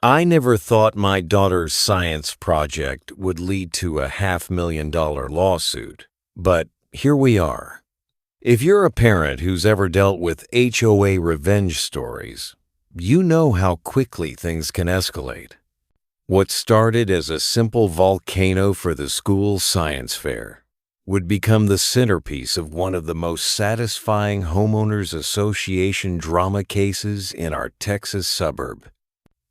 I never thought my daughter's science project would lead to a $500,000 lawsuit, but here we are. If you're a parent who's ever dealt with HOA revenge stories, you know how quickly things can escalate. What started as a simple volcano for the school science fair would become the centerpiece of one of the most satisfying homeowners association drama cases in our Texas suburb.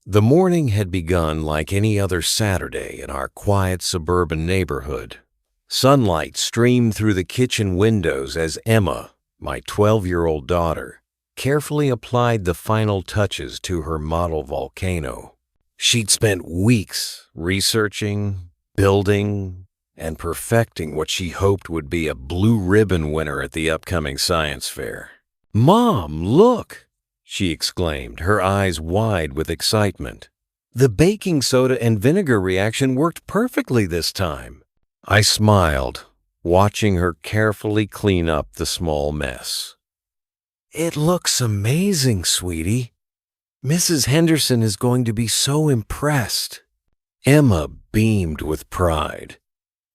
The morning had begun like any other Saturday in our quiet suburban neighborhood. Sunlight streamed through the kitchen windows as Emma, my 12-year-old daughter, carefully applied the final touches to her model volcano. She'd spent weeks researching, building, and perfecting what she hoped would be a blue ribbon winner at the upcoming science fair. "Mom, look!" she exclaimed, her eyes wide with excitement. "The baking soda and vinegar reaction worked perfectly this time." I smiled, watching her carefully clean up the small mess. "It looks amazing, sweetie. Mrs. Henderson is going to be so impressed." Emma beamed with pride.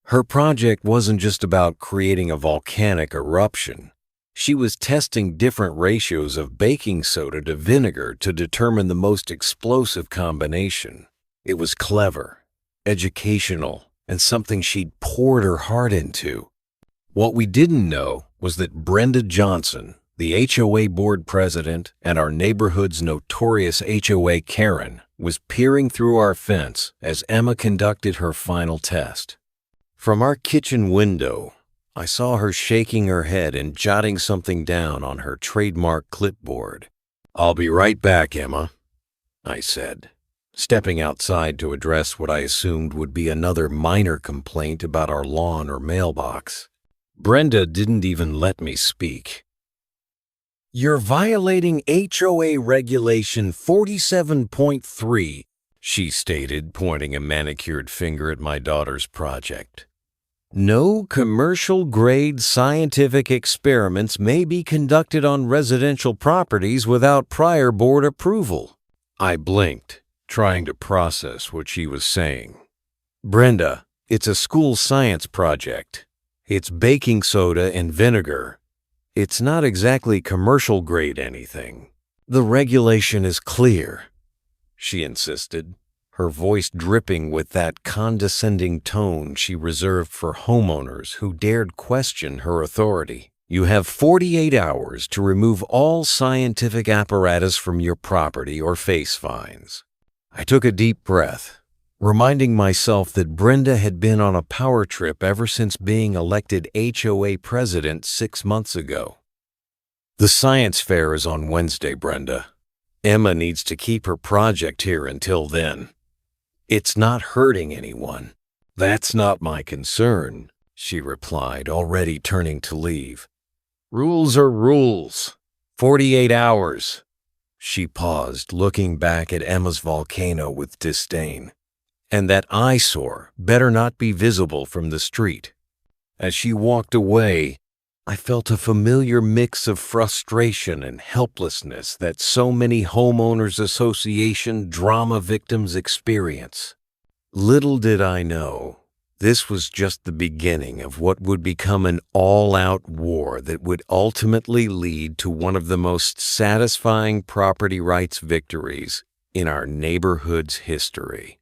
Her project wasn't just about creating a volcanic eruption. She was testing different ratios of baking soda to vinegar to determine the most explosive combination. It was clever, educational, and something she'd poured her heart into. What we didn't know was that Brenda Johnson, the HOA board president and our neighborhood's notorious HOA Karen, was peering through our fence as Emma conducted her final test. From our kitchen window, I saw her shaking her head and jotting something down on her trademark clipboard. "I'll be right back, Emma," I said, stepping outside to address what I assumed would be another minor complaint about our lawn or mailbox. Brenda didn't even let me speak. "You're violating HOA Regulation 47.3, she stated, pointing a manicured finger at my daughter's project. "No commercial-grade scientific experiments may be conducted on residential properties without prior board approval." I blinked, trying to process what she was saying. "Brenda, it's a school science project. It's baking soda and vinegar. It's not exactly commercial-grade anything. The regulation is clear," she insisted, her voice dripping with that condescending tone she reserved for homeowners who dared question her authority. "You have 48 hours to remove all scientific apparatus from your property or face fines." I took a deep breath, reminding myself that Brenda had been on a power trip ever since being elected HOA president 6 months ago. "The science fair is on Wednesday, Brenda. Emma needs to keep her project here until then. It's not hurting anyone." "That's not my concern," she replied, already turning to leave. "Rules are rules. 48 hours. She paused, looking back at Emma's volcano with disdain. "And that eyesore better not be visible from the street." As she walked away, I felt a familiar mix of frustration and helplessness that so many homeowners association drama victims experience. Little did I know, this was just the beginning of what would become an all-out war that would ultimately lead to one of the most satisfying property rights victories in our neighborhood's history.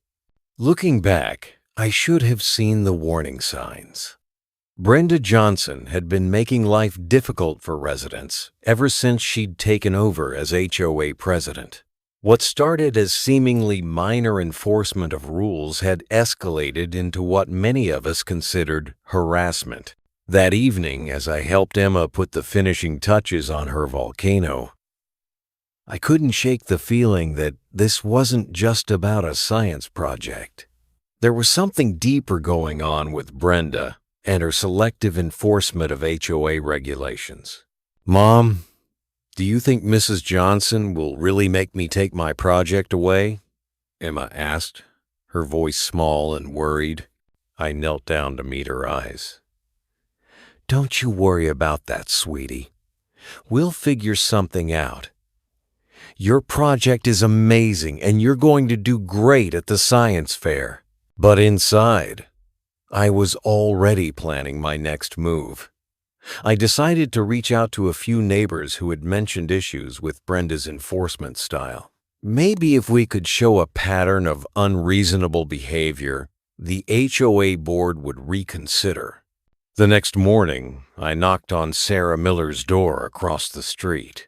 Looking back, I should have seen the warning signs. Brenda Johnson had been making life difficult for residents ever since she'd taken over as HOA president. What started as seemingly minor enforcement of rules had escalated into what many of us considered harassment. That evening, as I helped Emma put the finishing touches on her volcano, I couldn't shake the feeling that this wasn't just about a science project. There was something deeper going on with Brenda and her selective enforcement of HOA regulations. "Mom, do you think Mrs. Johnson will really make me take my project away?" Emma asked, her voice small and worried. I knelt down to meet her eyes. "Don't you worry about that, sweetie. We'll figure something out. Your project is amazing and you're going to do great at the science fair. But inside, I was already planning my next move. I decided to reach out to a few neighbors who had mentioned issues with Brenda's enforcement style. Maybe if we could show a pattern of unreasonable behavior, the HOA board would reconsider. The next morning, I knocked on Sarah Miller's door across the street.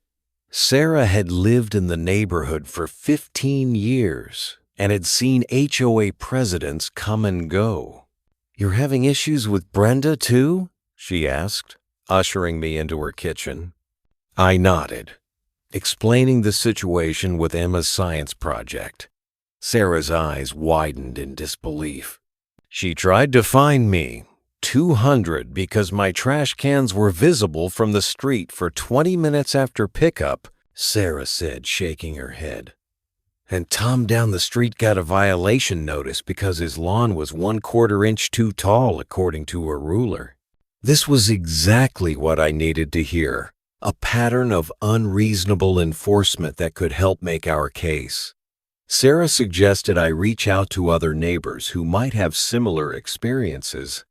Sarah had lived in the neighborhood for 15 years and had seen HOA presidents come and go. "You're having issues with Brenda, too?" she asked, ushering me into her kitchen. I nodded, explaining the situation with Emma's science project. Sarah's eyes widened in disbelief. "She tried to fine me, $200, because my trash cans were visible from the street for 20 minutes after pickup," Sarah said, shaking her head. "And Tom down the street got a violation notice because his lawn was 1/4 inch too tall, according to a ruler." This was exactly what I needed to hear, a pattern of unreasonable enforcement that could help make our case. Sarah suggested I reach out to other neighbors who might have similar experiences.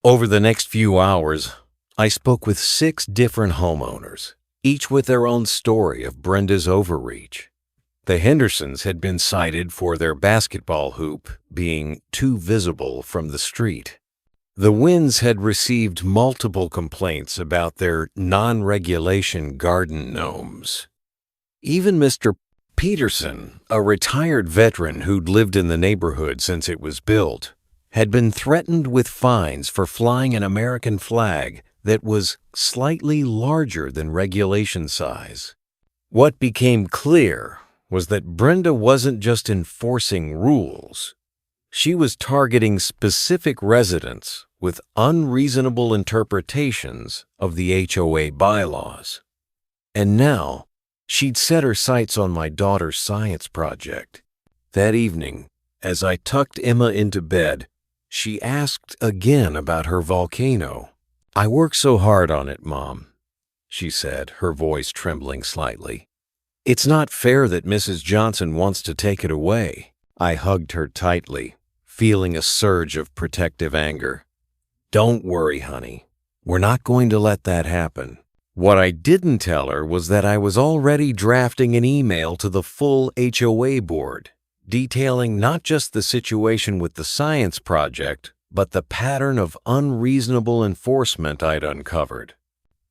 Over the next few hours, I spoke with 6 different homeowners, each with their own story of Brenda's overreach. The Hendersons had been cited for their basketball hoop being too visible from the street. The Winds had received multiple complaints about their non-regulation garden gnomes. Even Mr. Peterson, a retired veteran who'd lived in the neighborhood since it was built, had been threatened with fines for flying an American flag that was slightly larger than regulation size. What became clear was that Brenda wasn't just enforcing rules. She was targeting specific residents with unreasonable interpretations of the HOA bylaws. And now, she'd set her sights on my daughter's science project. That evening, as I tucked Emma into bed, she asked again about her volcano. "I worked so hard on it, Mom," she said, her voice trembling slightly. "It's not fair that Mrs. Johnson wants to take it away." I hugged her tightly, feeling a surge of protective anger. "Don't worry, honey. We're not going to let that happen." What I didn't tell her was that I was already drafting an email to the full HOA board, detailing not just the situation with the science project, but the pattern of unreasonable enforcement I'd uncovered.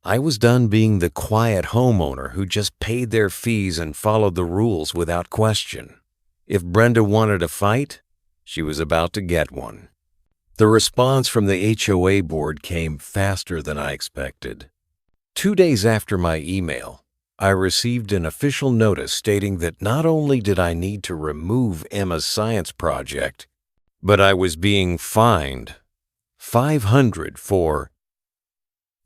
I was done being the quiet homeowner who just paid their fees and followed the rules without question. If Brenda wanted a fight, she was about to get one. The response from the HOA board came faster than I expected. 2 days after my email, I received an official notice stating that not only did I need to remove Emma's science project, but I was being fined $500 for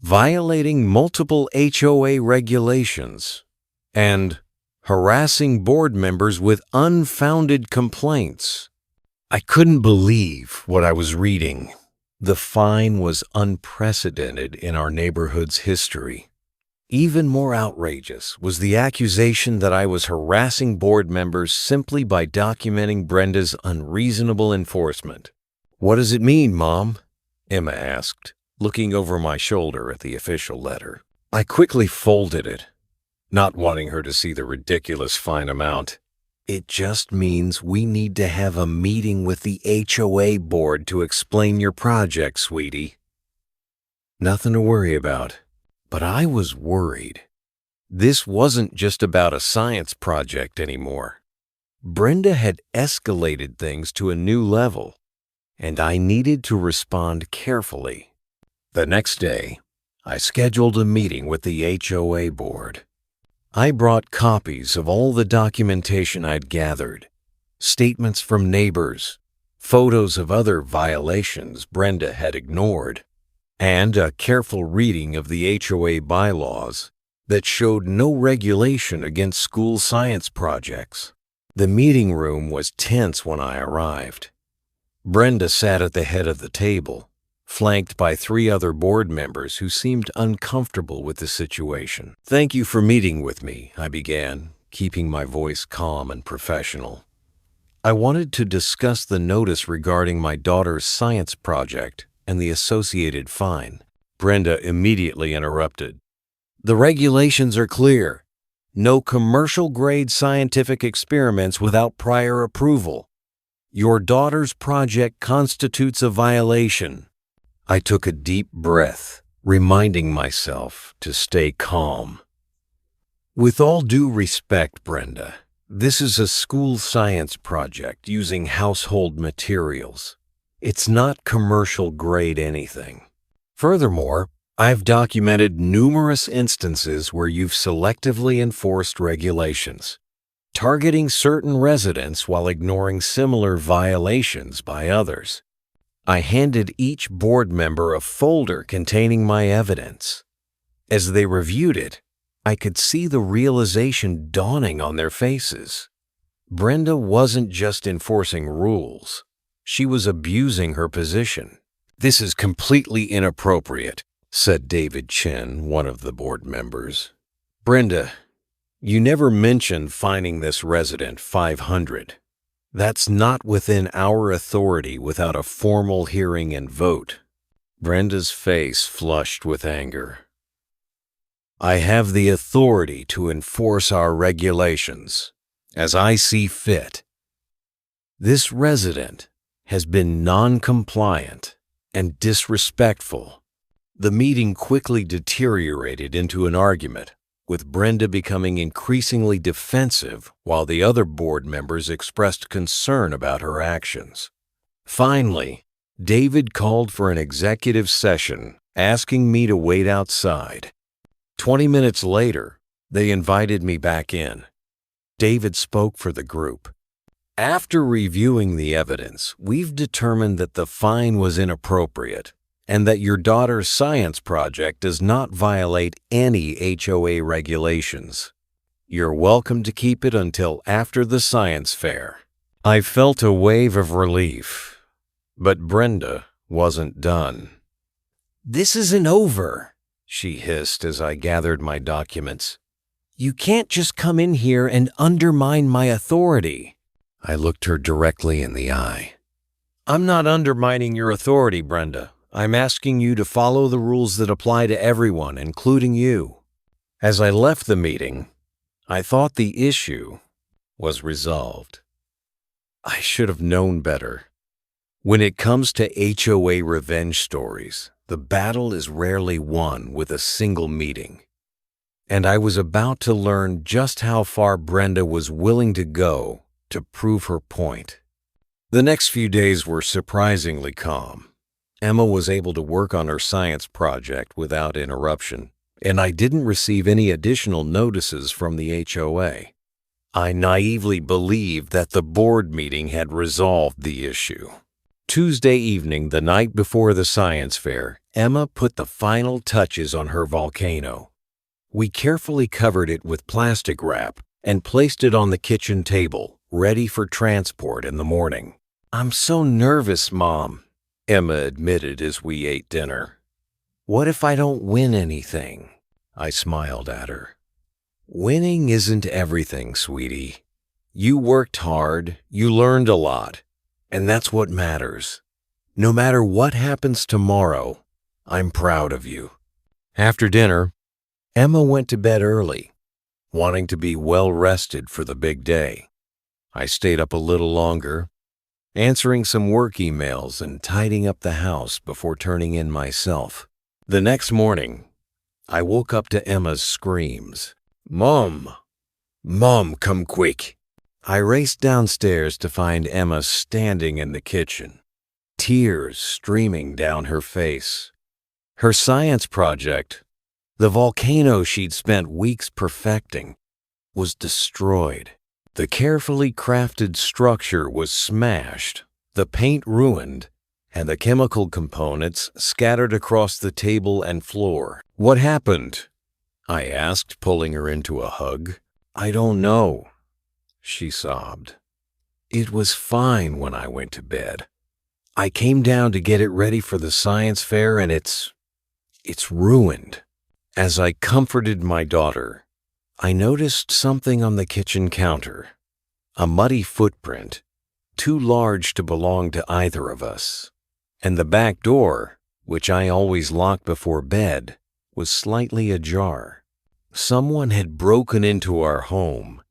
violating multiple HOA regulations and harassing board members with unfounded complaints. I couldn't believe what I was reading. The fine was unprecedented in our neighborhood's history. Even more outrageous was the accusation that I was harassing board members simply by documenting Brenda's unreasonable enforcement. "What does it mean, Mom?" Emma asked, looking over my shoulder at the official letter. I quickly folded it, not wanting her to see the ridiculous fine amount. "It just means we need to have a meeting with the HOA board to explain your project, sweetie." Nothing to worry about. But I was worried. This wasn't just about a science project anymore. Brenda had escalated things to a new level, and I needed to respond carefully. The next day, I scheduled a meeting with the HOA board. I brought copies of all the documentation I'd gathered, statements from neighbors, photos of other violations Brenda had ignored, and a careful reading of the HOA bylaws that showed no regulation against school science projects. The meeting room was tense when I arrived. Brenda sat at the head of the table, flanked by 3 other board members who seemed uncomfortable with the situation. "Thank you for meeting with me," I began, keeping my voice calm and professional. I wanted to discuss the notice regarding my daughter's science project and the associated fine. Brenda immediately interrupted. The regulations are clear. No commercial-grade scientific experiments without prior approval. Your daughter's project constitutes a violation. I took a deep breath, reminding myself to stay calm. With all due respect, Brenda, this is a school science project using household materials. It's not commercial-grade anything. Furthermore, I've documented numerous instances where you've selectively enforced regulations, targeting certain residents while ignoring similar violations by others. I handed each board member a folder containing my evidence. As they reviewed it, I could see the realization dawning on their faces. Brenda wasn't just enforcing rules. She was abusing her position. This is completely inappropriate, said David Chin, one of the board members. Brenda, you never mentioned fining this resident $500. That's not within our authority without a formal hearing and vote. Brenda's face flushed with anger. I have the authority to enforce our regulations as I see fit. This resident has been non-compliant and disrespectful. The meeting quickly deteriorated into an argument, with Brenda becoming increasingly defensive while the other board members expressed concern about her actions. Finally, David called for an executive session, asking me to wait outside. 20 minutes later, they invited me back in. David spoke for the group. After reviewing the evidence, we've determined that the fine was inappropriate and that your daughter's science project does not violate any HOA regulations. You're welcome to keep it until after the science fair. I felt a wave of relief, but Brenda wasn't done. This isn't over, she hissed as I gathered my documents. You can't just come in here and undermine my authority. I looked her directly in the eye. I'm not undermining your authority, Brenda. I'm asking you to follow the rules that apply to everyone, including you. As I left the meeting, I thought the issue was resolved. I should have known better. When it comes to HOA revenge stories, the battle is rarely won with a single meeting. And I was about to learn just how far Brenda was willing to go to prove her point. The next few days were surprisingly calm. Emma was able to work on her science project without interruption, and I didn't receive any additional notices from the HOA. I naively believed that the board meeting had resolved the issue. Tuesday evening, the night before the science fair, Emma put the final touches on her volcano. We carefully covered it with plastic wrap and placed it on the kitchen table, ready for transport in the morning. I'm so nervous, Mom, Emma admitted as we ate dinner. What if I don't win anything? I smiled at her. Winning isn't everything, sweetie. You worked hard, you learned a lot, and that's what matters. No matter what happens tomorrow, I'm proud of you. After dinner, Emma went to bed early, wanting to be well rested for the big day. I stayed up a little longer, answering some work emails and tidying up the house before turning in myself. The next morning, I woke up to Emma's screams. Mom! Mom, come quick! I raced downstairs to find Emma standing in the kitchen, tears streaming down her face. Her science project, the volcano she'd spent weeks perfecting, was destroyed. The carefully crafted structure was smashed, the paint ruined, and the chemical components scattered across the table and floor. What happened? I asked, pulling her into a hug. I don't know, she sobbed. It was fine when I went to bed. I came down to get it ready for the science fair and it's ruined. As I comforted my daughter, I noticed something on the kitchen counter, a muddy footprint, too large to belong to either of us. And the back door, which I always lock before bed, was slightly ajar. Someone had broken into our home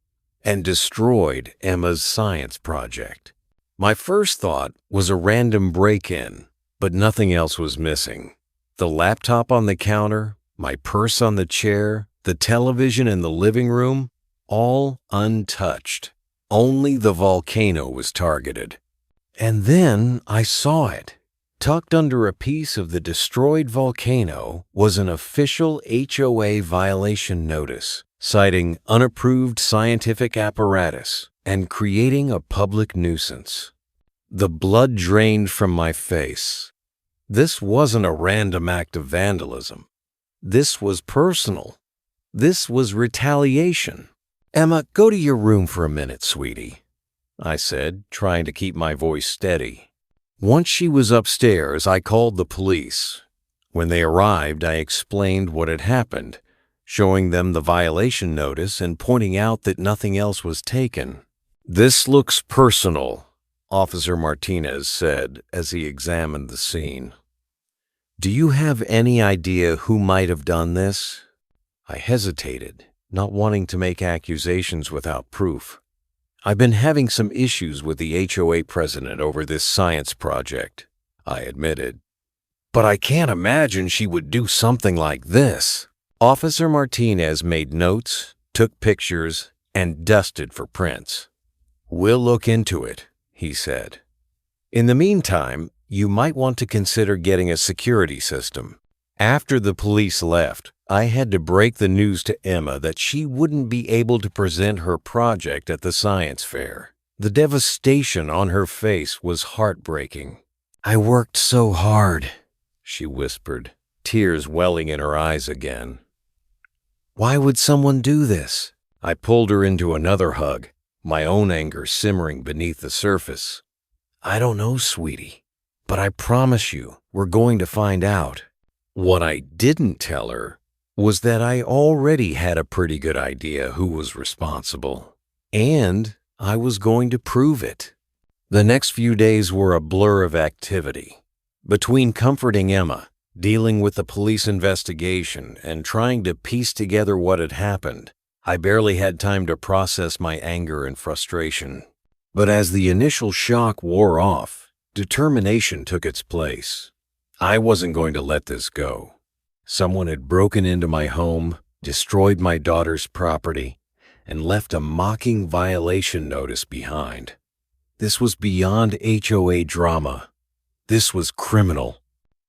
and destroyed Emma's science project. My first thought was a random break-in, but nothing else was missing. The laptop on the counter, my purse on the chair, the television in the living room, all untouched. Only the volcano was targeted. And then I saw it. Tucked under a piece of the destroyed volcano was an official HOA violation notice, citing unapproved scientific apparatus and creating a public nuisance. The blood drained from my face. This wasn't a random act of vandalism. This was personal. This was retaliation. "Emma, go to your room for a minute, sweetie," I said, trying to keep my voice steady. Once she was upstairs, I called the police. When they arrived, I explained what had happened, showing them the violation notice and pointing out that nothing else was taken. "This looks personal," Officer Martinez said as he examined the scene. "Do you have any idea who might have done this?" I hesitated, not wanting to make accusations without proof. "I've been having some issues with the HOA president over this science project," I admitted. "But I can't imagine she would do something like this." Officer Martinez made notes, took pictures, and dusted for prints. "We'll look into it," he said. "In the meantime, you might want to consider getting a security system." After the police left, I had to break the news to Emma that she wouldn't be able to present her project at the science fair. The devastation on her face was heartbreaking. "I worked so hard," she whispered, tears welling in her eyes again. "Why would someone do this?" I pulled her into another hug, my own anger simmering beneath the surface. "I don't know, sweetie, but I promise you we're going to find out." What I didn't tell her was that I already had a pretty good idea who was responsible, and I was going to prove it. The next few days were a blur of activity. Between comforting Emma, dealing with the police investigation, and trying to piece together what had happened, I barely had time to process my anger and frustration. But as the initial shock wore off, determination took its place. I wasn't going to let this go. Someone had broken into my home, destroyed my daughter's property, and left a mocking violation notice behind. This was beyond HOA drama. This was criminal.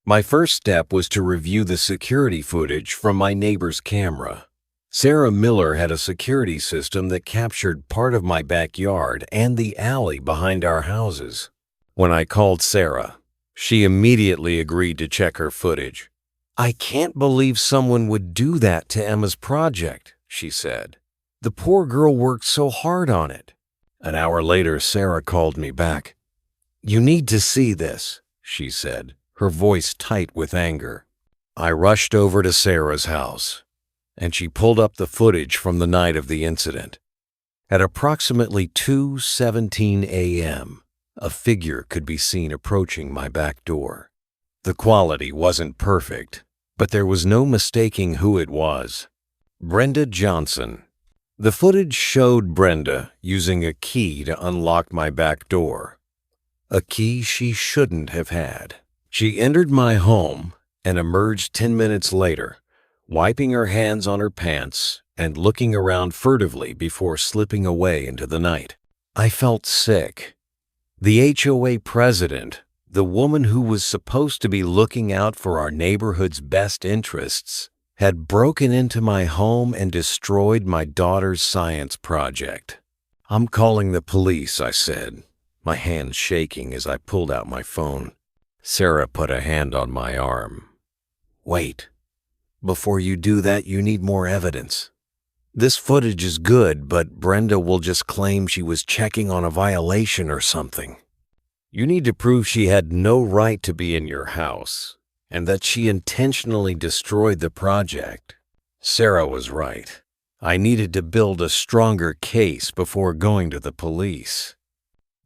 My first step was to review the security footage from my neighbor's camera. Sarah Miller had a security system that captured part of my backyard and the alley behind our houses. When I called Sarah, she immediately agreed to check her footage. "I can't believe someone would do that to Emma's project," she said. "The poor girl worked so hard on it." An hour later, Sarah called me back. "You need to see this," she said, her voice tight with anger. I rushed over to Sarah's house, and she pulled up the footage from the night of the incident. At approximately 2:17 a.m., a figure could be seen approaching my back door. The quality wasn't perfect, but there was no mistaking who it was. Brenda Johnson. The footage showed Brenda using a key to unlock my back door, a key she shouldn't have had. She entered my home and emerged 10 minutes later, wiping her hands on her pants and looking around furtively before slipping away into the night. I felt sick. The HOA president, the woman who was supposed to be looking out for our neighborhood's best interests, had broken into my home and destroyed my daughter's science project. "I'm calling the police," I said, my hands shaking as I pulled out my phone. Sarah put a hand on my arm. "Wait. Before you do that, you need more evidence. This footage is good, but Brenda will just claim she was checking on a violation or something. You need to prove she had no right to be in your house and that she intentionally destroyed the project." Sarah was right. I needed to build a stronger case before going to the police.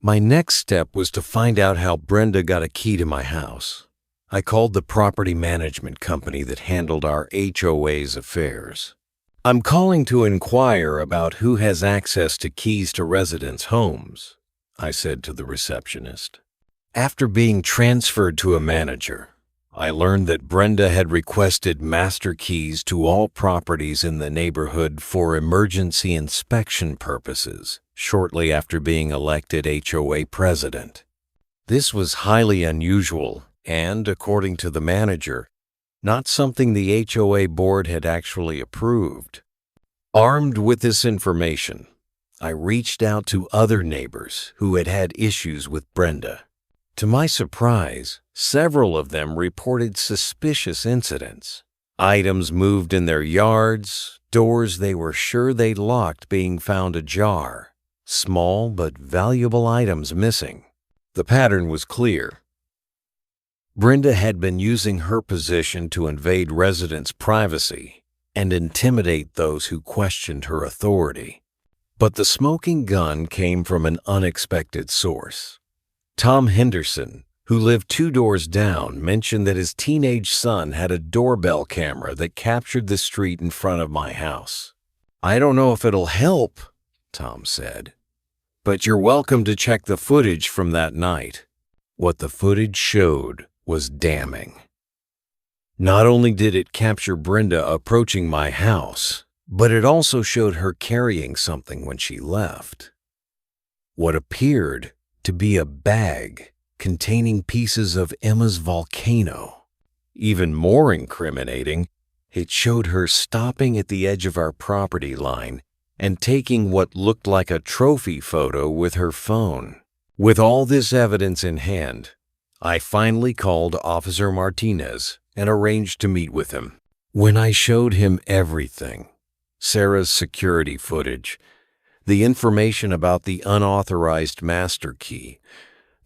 My next step was to find out how Brenda got a key to my house. I called the property management company that handled our HOA's affairs. "I'm calling to inquire about who has access to keys to residents' homes," I said to the receptionist. After being transferred to a manager, I learned that Brenda had requested master keys to all properties in the neighborhood for emergency inspection purposes shortly after being elected HOA president. This was highly unusual and, according to the manager, not something the HOA board had actually approved. Armed with this information, I reached out to other neighbors who had had issues with Brenda. To my surprise, several of them reported suspicious incidents. Items moved in their yards, doors they were sure they'd locked being found ajar, small but valuable items missing. The pattern was clear. Brenda had been using her position to invade residents' privacy and intimidate those who questioned her authority. But the smoking gun came from an unexpected source. Tom Henderson, who lived 2 doors down, mentioned that his teenage son had a doorbell camera that captured the street in front of my house. "I don't know if it'll help," Tom said, "but you're welcome to check the footage from that night." What the footage showed was damning. Not only did it capture Brenda approaching my house, but it also showed her carrying something when she left. What appeared to be a bag containing pieces of Emma's volcano. Even more incriminating, it showed her stopping at the edge of our property line and taking what looked like a trophy photo with her phone. With all this evidence in hand, I finally called Officer Martinez and arranged to meet with him. When I showed him everything, Sarah's security footage, the information about the unauthorized master key,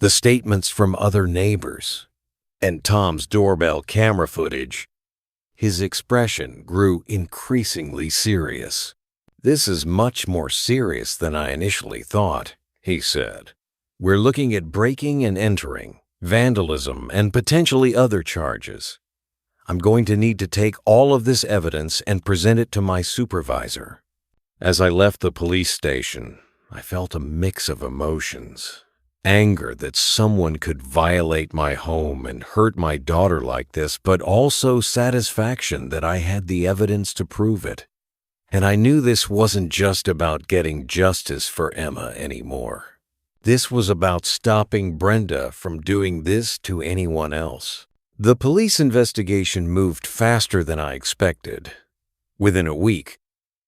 the statements from other neighbors, and Tom's doorbell camera footage, his expression grew increasingly serious. "This is much more serious than I initially thought," he said. "We're looking at breaking and entering, vandalism, and potentially other charges. I'm going to need to take all of this evidence and present it to my supervisor." As I left the police station, I felt a mix of emotions. Anger that someone could violate my home and hurt my daughter like this, but also satisfaction that I had the evidence to prove it. And I knew this wasn't just about getting justice for Emma anymore. This was about stopping Brenda from doing this to anyone else. The police investigation moved faster than I expected. Within a week,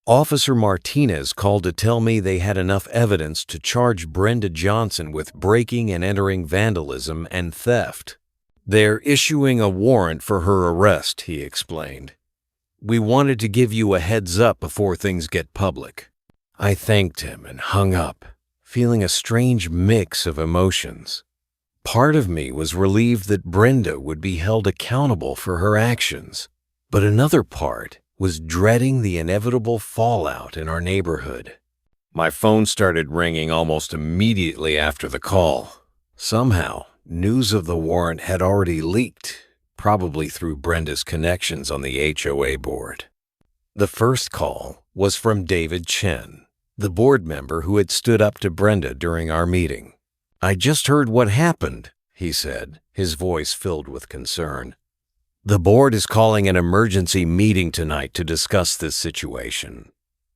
Officer Martinez called to tell me they had enough evidence to charge Brenda Johnson with breaking and entering vandalism and theft. "They're issuing a warrant for her arrest," he explained. "We wanted to give you a heads up before things get public." I thanked him and hung up, feeling a strange mix of emotions. Part of me was relieved that Brenda would be held accountable for her actions, but another part was dreading the inevitable fallout in our neighborhood. My phone started ringing almost immediately after the call. Somehow, news of the warrant had already leaked, probably through Brenda's connections on the HOA board. The first call was from David Chen, the board member who had stood up to Brenda during our meeting. "I just heard what happened," he said, his voice filled with concern. "The board is calling an emergency meeting tonight to discuss this situation.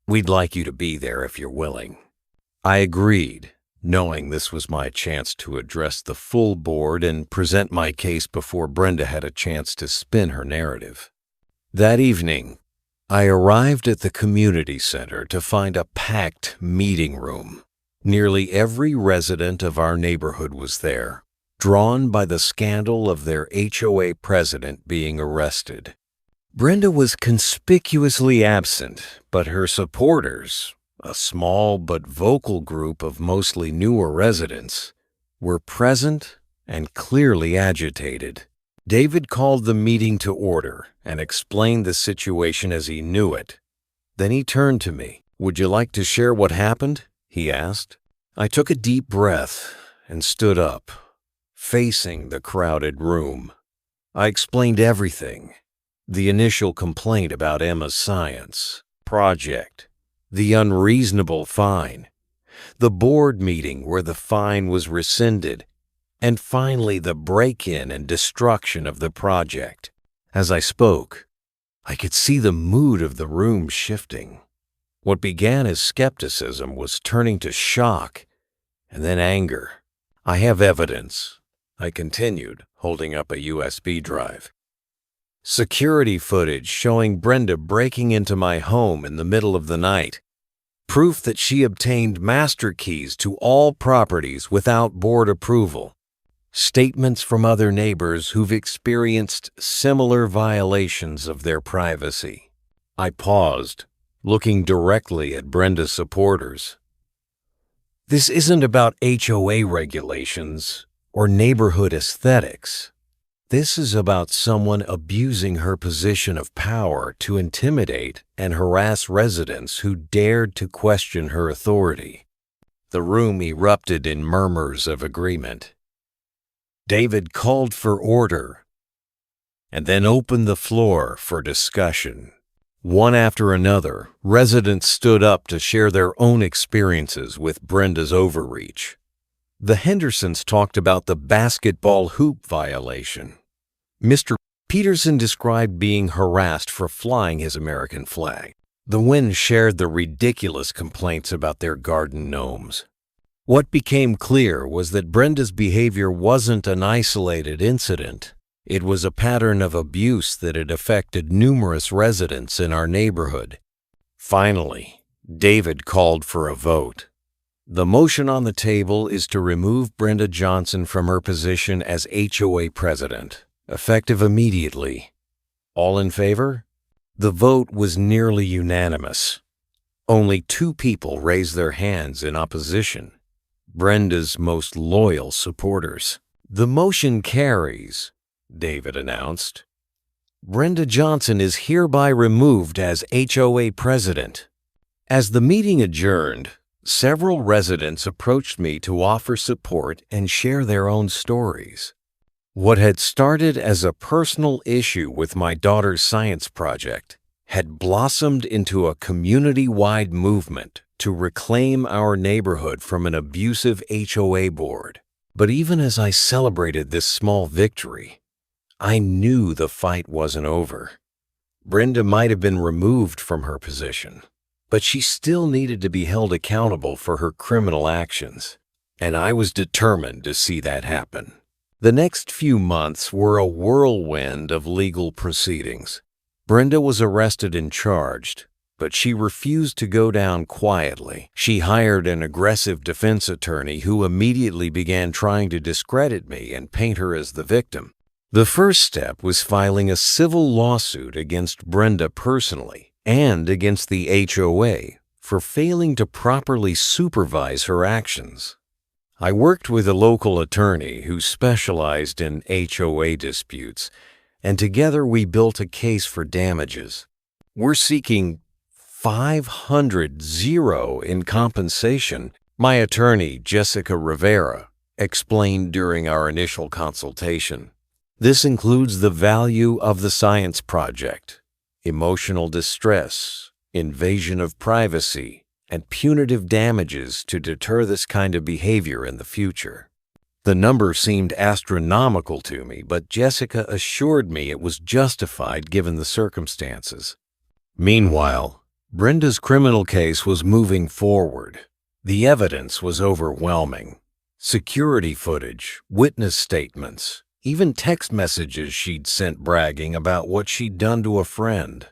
We'd like you to be there if you're willing." I agreed, knowing this was my chance to address the full board and present my case before Brenda had a chance to spin her narrative. That evening, I arrived at the community center to find a packed meeting room. Nearly every resident of our neighborhood was there, drawn by the scandal of their HOA president being arrested. Brenda was conspicuously absent, but her supporters, a small but vocal group of mostly newer residents, were present and clearly agitated. David called the meeting to order and explained the situation as he knew it. Then he turned to me. "Would you like to share what happened?" he asked. I took a deep breath and stood up, facing the crowded room. I explained everything. The initial complaint about Emma's science project, the unreasonable fine, the board meeting where the fine was rescinded, and finally the break-in and destruction of the project. As I spoke, I could see the mood of the room shifting. What began as skepticism was turning to shock and then anger. "I have evidence," I continued, holding up a USB drive. "Security footage showing Brenda breaking into my home in the middle of the night. Proof that she obtained master keys to all properties without board approval. Statements from other neighbors who've experienced similar violations of their privacy." I paused, looking directly at Brenda's supporters. "This isn't about HOA regulations or neighborhood aesthetics. This is about someone abusing her position of power to intimidate and harass residents who dared to question her authority." The room erupted in murmurs of agreement. David called for order and then opened the floor for discussion. One after another, residents stood up to share their own experiences with Brenda's overreach. The Hendersons talked about the basketball hoop violation. Mr. Peterson described being harassed for flying his American flag. The Wynns shared the ridiculous complaints about their garden gnomes. What became clear was that Brenda's behavior wasn't an isolated incident. It was a pattern of abuse that had affected numerous residents in our neighborhood. Finally, David called for a vote. "The motion on the table is to remove Brenda Johnson from her position as HOA president, effective immediately. All in favor?" The vote was nearly unanimous. Only 2 people raised their hands in opposition. Brenda's most loyal supporters. "The motion carries," David announced. "Brenda Johnson is hereby removed as HOA president." As the meeting adjourned, several residents approached me to offer support and share their own stories. What had started as a personal issue with my daughter's science project had blossomed into a community-wide movement to reclaim our neighborhood from an abusive HOA board. But even as I celebrated this small victory, I knew the fight wasn't over. Brenda might have been removed from her position, but she still needed to be held accountable for her criminal actions, and I was determined to see that happen. The next few months were a whirlwind of legal proceedings. Brenda was arrested and charged, but she refused to go down quietly. She hired an aggressive defense attorney who immediately began trying to discredit me and paint her as the victim. The first step was filing a civil lawsuit against Brenda personally and against the HOA for failing to properly supervise her actions. I worked with a local attorney who specialized in HOA disputes, and together we built a case for damages. We're seeking $500,000 in compensation, my attorney, Jessica Rivera, explained during our initial consultation. This includes the value of the science project, emotional distress, invasion of privacy, and punitive damages to deter this kind of behavior in the future. The number seemed astronomical to me, but Jessica assured me it was justified given the circumstances. Meanwhile, Brenda's criminal case was moving forward. The evidence was overwhelming. Security footage, witness statements, even text messages she'd sent bragging about what she'd done to a friend.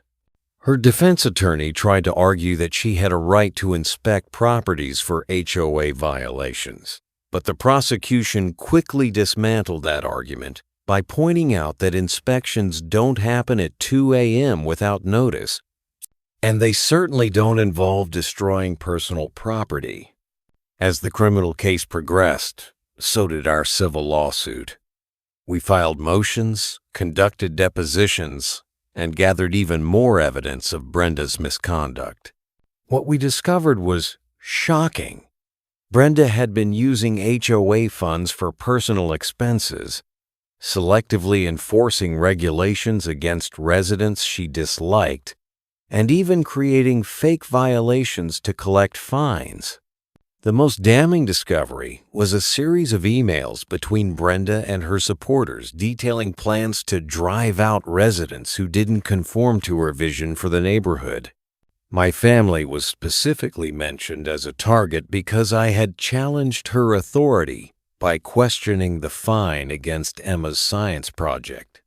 Her defense attorney tried to argue that she had a right to inspect properties for HOA violations, but the prosecution quickly dismantled that argument by pointing out that inspections don't happen at 2 a.m. without notice, and they certainly don't involve destroying personal property. As the criminal case progressed, so did our civil lawsuit. We filed motions, conducted depositions, and gathered even more evidence of Brenda's misconduct. What we discovered was shocking. Brenda had been using HOA funds for personal expenses, selectively enforcing regulations against residents she disliked, and even creating fake violations to collect fines. The most damning discovery was a series of emails between Brenda and her supporters detailing plans to drive out residents who didn't conform to her vision for the neighborhood. My family was specifically mentioned as a target because I had challenged her authority by questioning the fine against Emma's science project.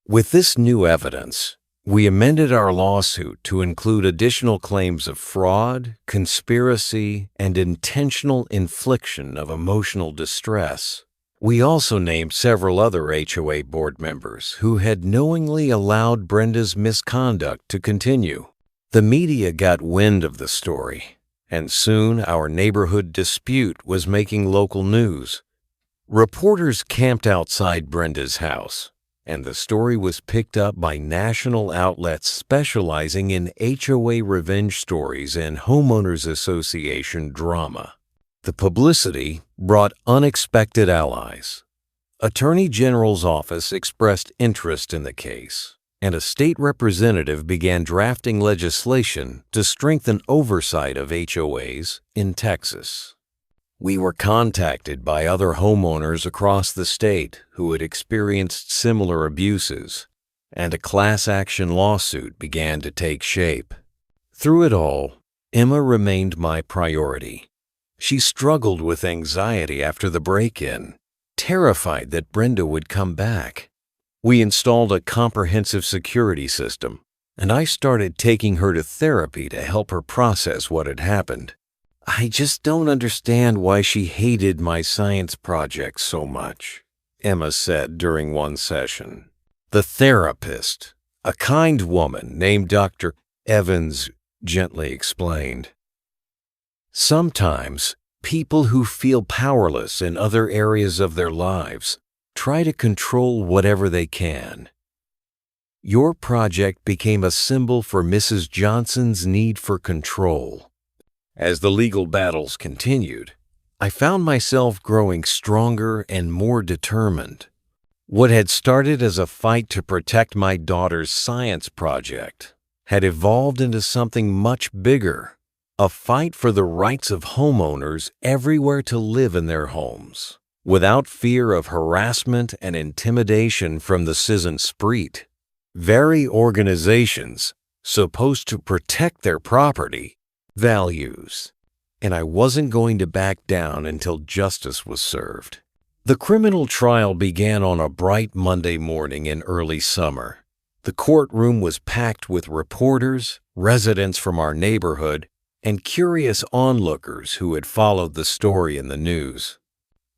With this new evidence, we amended our lawsuit to include additional claims of fraud, conspiracy, and intentional infliction of emotional distress. We also named several other HOA board members who had knowingly allowed Brenda's misconduct to continue. The media got wind of the story, and soon our neighborhood dispute was making local news. Reporters camped outside Brenda's house, and the story was picked up by national outlets specializing in HOA revenge stories and homeowners association drama. The publicity brought unexpected allies. Attorney General's office expressed interest in the case, and a state representative began drafting legislation to strengthen oversight of HOAs in Texas. We were contacted by other homeowners across the state who had experienced similar abuses, and a class action lawsuit began to take shape. Through it all, Emma remained my priority. She struggled with anxiety after the break-in, terrified that Brenda would come back. We installed a comprehensive security system, and I started taking her to therapy to help her process what had happened. I just don't understand why she hated my science project so much, Emma said during one session. The therapist, a kind woman named Dr. Evans, gently explained. Sometimes, people who feel powerless in other areas of their lives try to control whatever they can. Your project became a symbol for Mrs. Johnson's need for control. As the legal battles continued, I found myself growing stronger and more determined. What had started as a fight to protect my daughter's science project had evolved into something much bigger, a fight for the rights of homeowners everywhere to live in their homes, without fear of harassment and intimidation from the citizen spree. Very organizations supposed to protect their property values, and I wasn't going to back down until justice was served. The criminal trial began on a bright Monday morning in early summer. The courtroom was packed with reporters, residents from our neighborhood, and curious onlookers who had followed the story in the news.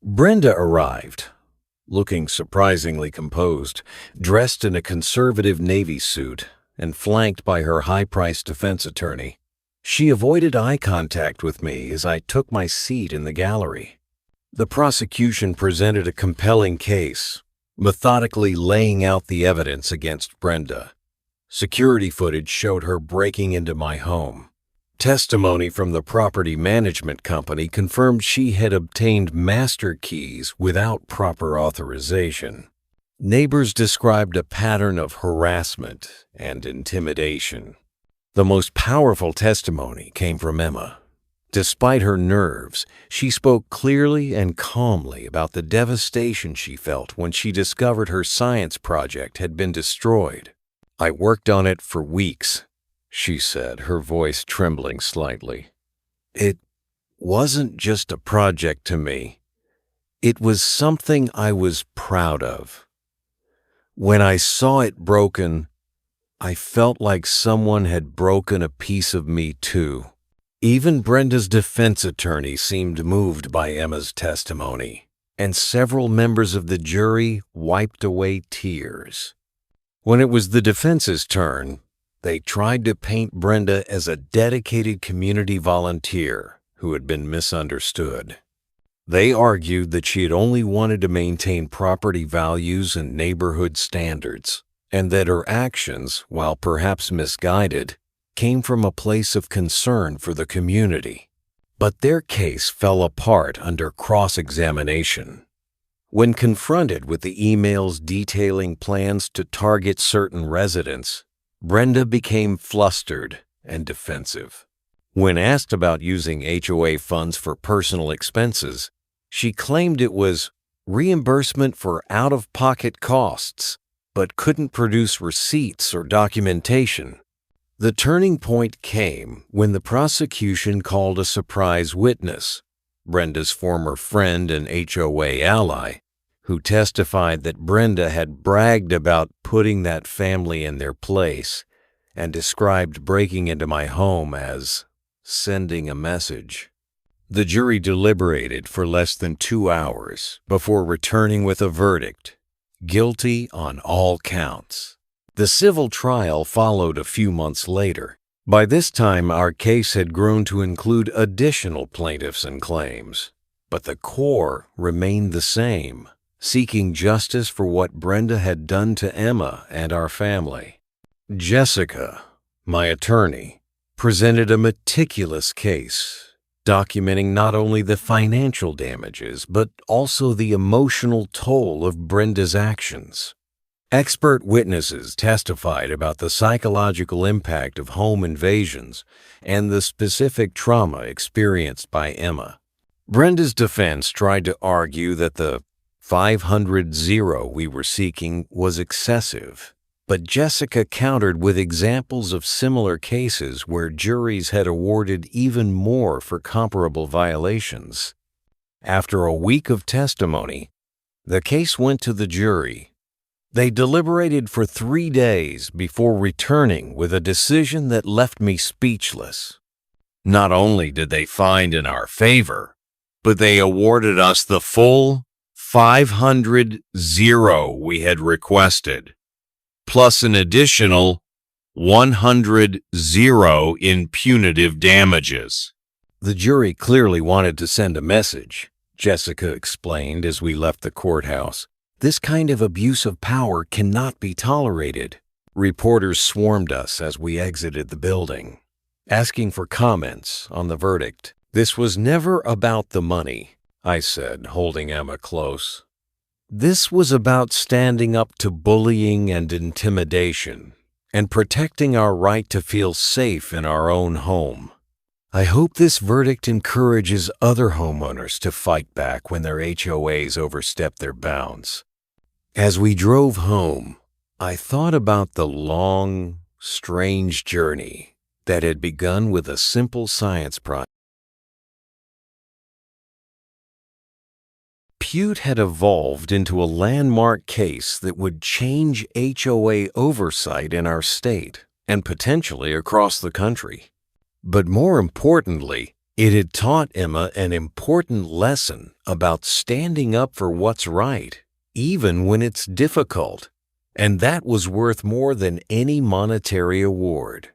Brenda arrived, looking surprisingly composed, dressed in a conservative Navy suit and flanked by her high-priced defense attorney. She avoided eye contact with me as I took my seat in the gallery. The prosecution presented a compelling case, methodically laying out the evidence against Brenda. Security footage showed her breaking into my home. Testimony from the property management company confirmed she had obtained master keys without proper authorization. Neighbors described a pattern of harassment and intimidation. The most powerful testimony came from Emma. Despite her nerves, she spoke clearly and calmly about the devastation she felt when she discovered her science project had been destroyed. "I worked on it for weeks," she said, her voice trembling slightly. "It wasn't just a project to me. It was something I was proud of. When I saw it broken, I felt like someone had broken a piece of me too." Even Brenda's defense attorney seemed moved by Emma's testimony, and several members of the jury wiped away tears. When it was the defense's turn, they tried to paint Brenda as a dedicated community volunteer who had been misunderstood. They argued that she had only wanted to maintain property values and neighborhood standards, and that her actions, while perhaps misguided, came from a place of concern for the community. But their case fell apart under cross-examination. When confronted with the emails detailing plans to target certain residents, Brenda became flustered and defensive. When asked about using HOA funds for personal expenses, she claimed it was reimbursement for out-of-pocket costs, but couldn't produce receipts or documentation. The turning point came when the prosecution called a surprise witness, Brenda's former friend and HOA ally, who testified that Brenda had bragged about putting that family in their place and described breaking into my home as sending a message. The jury deliberated for less than 2 hours before returning with a verdict, guilty on all counts. The civil trial followed a few months later. By this time, our case had grown to include additional plaintiffs and claims, but the core remained the same, seeking justice for what Brenda had done to Emma and our family. Jessica, my attorney, presented a meticulous case, documenting not only the financial damages, but also the emotional toll of Brenda's actions. Expert witnesses testified about the psychological impact of home invasions and the specific trauma experienced by Emma. Brenda's defense tried to argue that the $500,000 we were seeking was excessive, but Jessica countered with examples of similar cases where juries had awarded even more for comparable violations. After a week of testimony, the case went to the jury. They deliberated for 3 days before returning with a decision that left me speechless. Not only did they find in our favor, but they awarded us the full $500,000 we had requested, plus an additional $100,000 in punitive damages. The jury clearly wanted to send a message, Jessica explained as we left the courthouse. This kind of abuse of power cannot be tolerated. Reporters swarmed us as we exited the building, asking for comments on the verdict. This was never about the money, I said, holding Emma close. This was about standing up to bullying and intimidation and protecting our right to feel safe in our own home. I hope this verdict encourages other homeowners to fight back when their HOAs overstep their bounds. As we drove home, I thought about the long, strange journey that had begun with a simple science project. Butte had evolved into a landmark case that would change HOA oversight in our state and potentially across the country. But more importantly, it had taught Emma an important lesson about standing up for what's right, even when it's difficult, and that was worth more than any monetary award.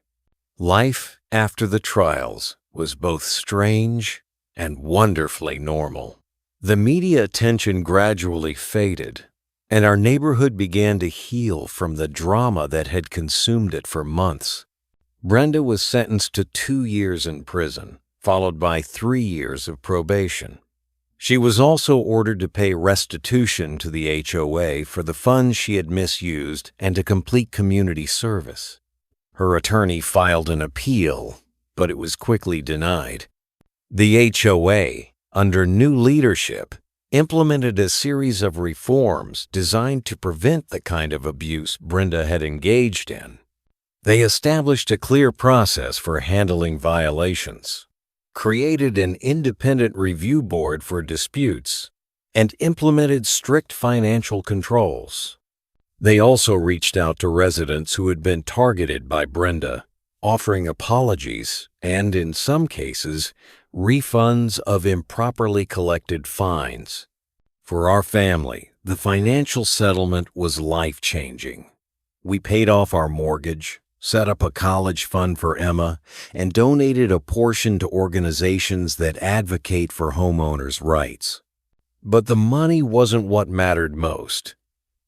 Life after the trials was both strange and wonderfully normal. The media attention gradually faded, and our neighborhood began to heal from the drama that had consumed it for months. Brenda was sentenced to 2 years in prison, followed by 3 years of probation. She was also ordered to pay restitution to the HOA for the funds she had misused and to complete community service. Her attorney filed an appeal, but it was quickly denied. The HOA, under new leadership, implemented a series of reforms designed to prevent the kind of abuse Brenda had engaged in. They established a clear process for handling violations, created an independent review board for disputes, and implemented strict financial controls. They also reached out to residents who had been targeted by Brenda, offering apologies and, in some cases, refunds of improperly collected fines. For our family, the financial settlement was life-changing. We paid off our mortgage, set up a college fund for Emma, and donated a portion to organizations that advocate for homeowners' rights. But the money wasn't what mattered most.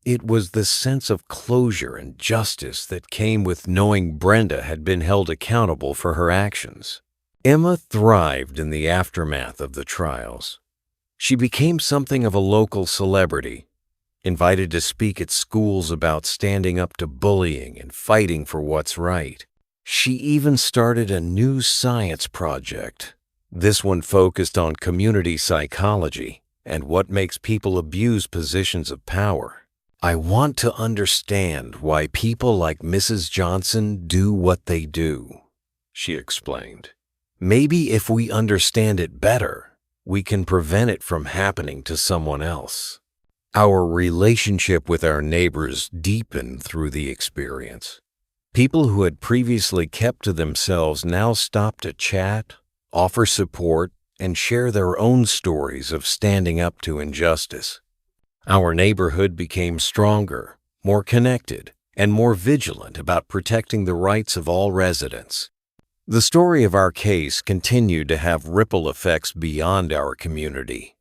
It was the sense of closure and justice that came with knowing Brenda had been held accountable for her actions. Emma thrived in the aftermath of the trials. She became something of a local celebrity, invited to speak at schools about standing up to bullying and fighting for what's right. She even started a new science project. This one focused on community psychology and what makes people abuse positions of power. I want to understand why people like Mrs. Johnson do what they do, she explained. Maybe if we understand it better, we can prevent it from happening to someone else. Our relationship with our neighbors deepened through the experience. People who had previously kept to themselves now stopped to chat, offer support, and share their own stories of standing up to injustice. Our neighborhood became stronger, more connected, and more vigilant about protecting the rights of all residents. The story of our case continued to have ripple effects beyond our community.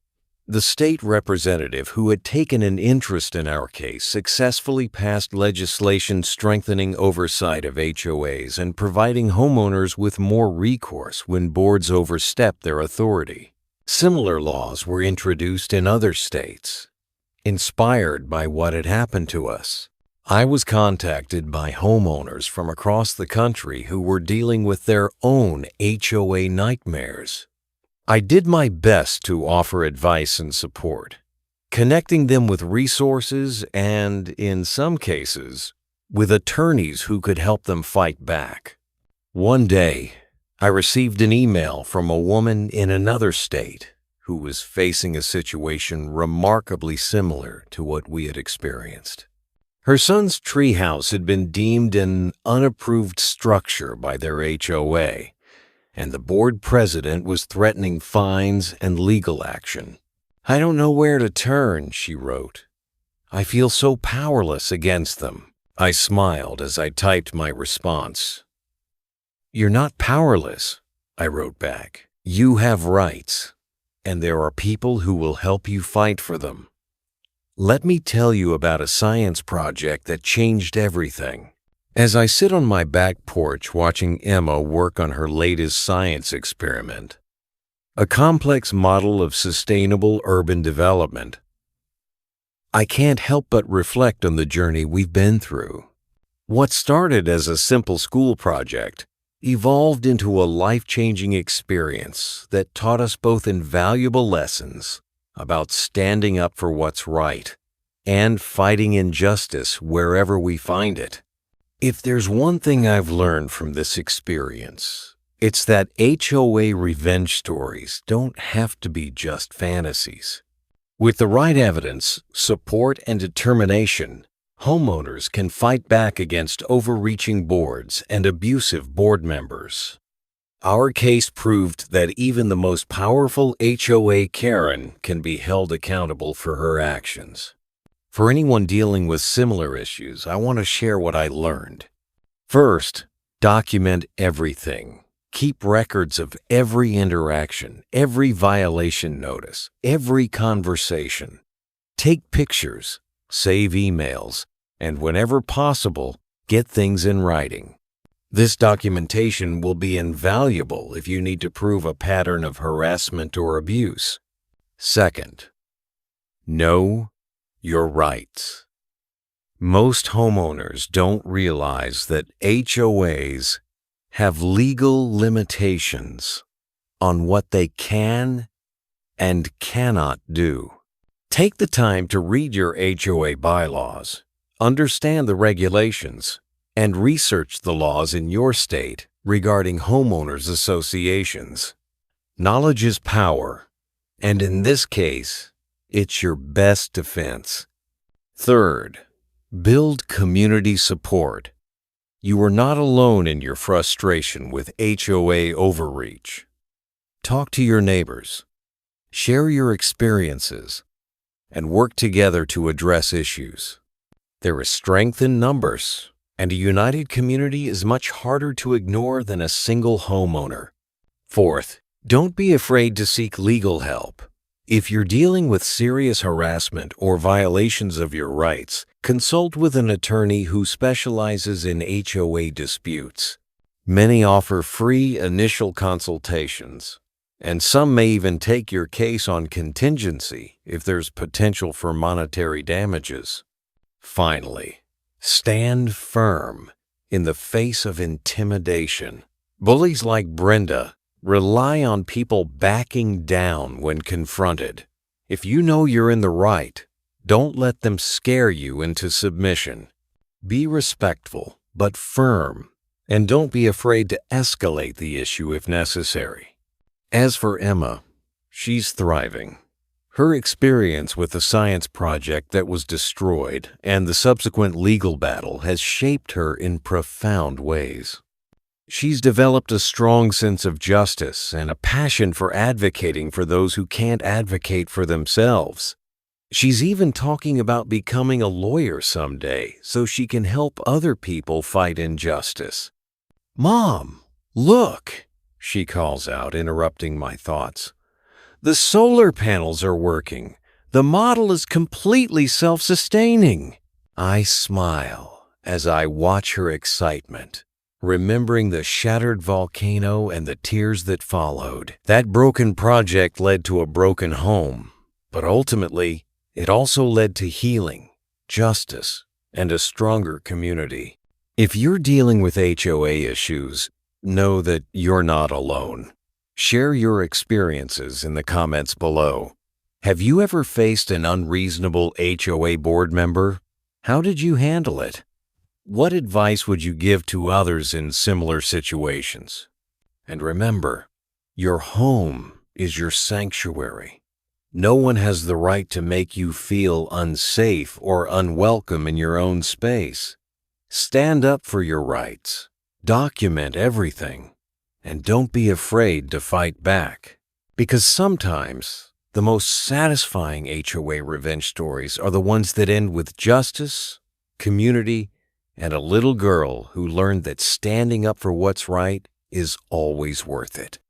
The state representative who had taken an interest in our case successfully passed legislation strengthening oversight of HOAs and providing homeowners with more recourse when boards overstep their authority. Similar laws were introduced in other states. Inspired by what had happened to us, I was contacted by homeowners from across the country who were dealing with their own HOA nightmares. I did my best to offer advice and support, connecting them with resources and, in some cases, with attorneys who could help them fight back. One day, I received an email from a woman in another state who was facing a situation remarkably similar to what we had experienced. Her son's treehouse had been deemed an unapproved structure by their HOA, and the board president was threatening fines and legal action. "I don't know where to turn," she wrote. "I feel so powerless against them." I smiled as I typed my response. "You're not powerless," I wrote back. "You have rights, and there are people who will help you fight for them. Let me tell you about a science project that changed everything." As I sit on my back porch watching Emma work on her latest science experiment, a complex model of sustainable urban development, I can't help but reflect on the journey we've been through. What started as a simple school project evolved into a life-changing experience that taught us both invaluable lessons about standing up for what's right and fighting injustice wherever we find it. If there's one thing I've learned from this experience, it's that HOA revenge stories don't have to be just fantasies. With the right evidence, support, and determination, homeowners can fight back against overreaching boards and abusive board members. Our case proved that even the most powerful HOA Karen can be held accountable for her actions. For anyone dealing with similar issues, I want to share what I learned. First, document everything. Keep records of every interaction, every violation notice, every conversation. Take pictures, save emails, and whenever possible, get things in writing. This documentation will be invaluable if you need to prove a pattern of harassment or abuse. Second, know your rights. Most homeowners don't realize that HOAs have legal limitations on what they can and cannot do. Take the time to read your HOA bylaws, understand the regulations, and research the laws in your state regarding homeowners associations. Knowledge is power, and in this case, it's your best defense. Third, build community support. You are not alone in your frustration with HOA overreach. Talk to your neighbors, share your experiences, and work together to address issues. There is strength in numbers, and a united community is much harder to ignore than a single homeowner. Fourth, don't be afraid to seek legal help. If you're dealing with serious harassment or violations of your rights, Consult with an attorney who specializes in HOA disputes. Many offer free initial consultations, and some may even take your case on contingency if there's potential for monetary damages. Finally, stand firm in the face of intimidation. Bullies like Brenda rely on people backing down when confronted. If you know you're in the right, don't let them scare you into submission. Be respectful but firm, and don't be afraid to escalate the issue if necessary. As for Emma, she's thriving. Her experience with the science project that was destroyed and the subsequent legal battle has shaped her in profound ways. She's developed a strong sense of justice and a passion for advocating for those who can't advocate for themselves. She's even talking about becoming a lawyer someday so she can help other people fight injustice. "Mom, look," she calls out, interrupting my thoughts. "The solar panels are working. The model is completely self-sustaining." I smile as I watch her excitement, remembering the shattered volcano and the tears that followed. That broken project led to a broken home, but ultimately, it also led to healing, justice, and a stronger community. If you're dealing with HOA issues, know that you're not alone. Share your experiences in the comments below. Have you ever faced an unreasonable HOA board member? How did you handle it? What advice would you give to others in similar situations? And remember, your home is your sanctuary. No one has the right to make you feel unsafe or unwelcome in your own space. Stand up for your rights, document everything, and don't be afraid to fight back. Because sometimes the most satisfying HOA revenge stories are the ones that end with justice, community, and a little girl who learned that standing up for what's right is always worth it.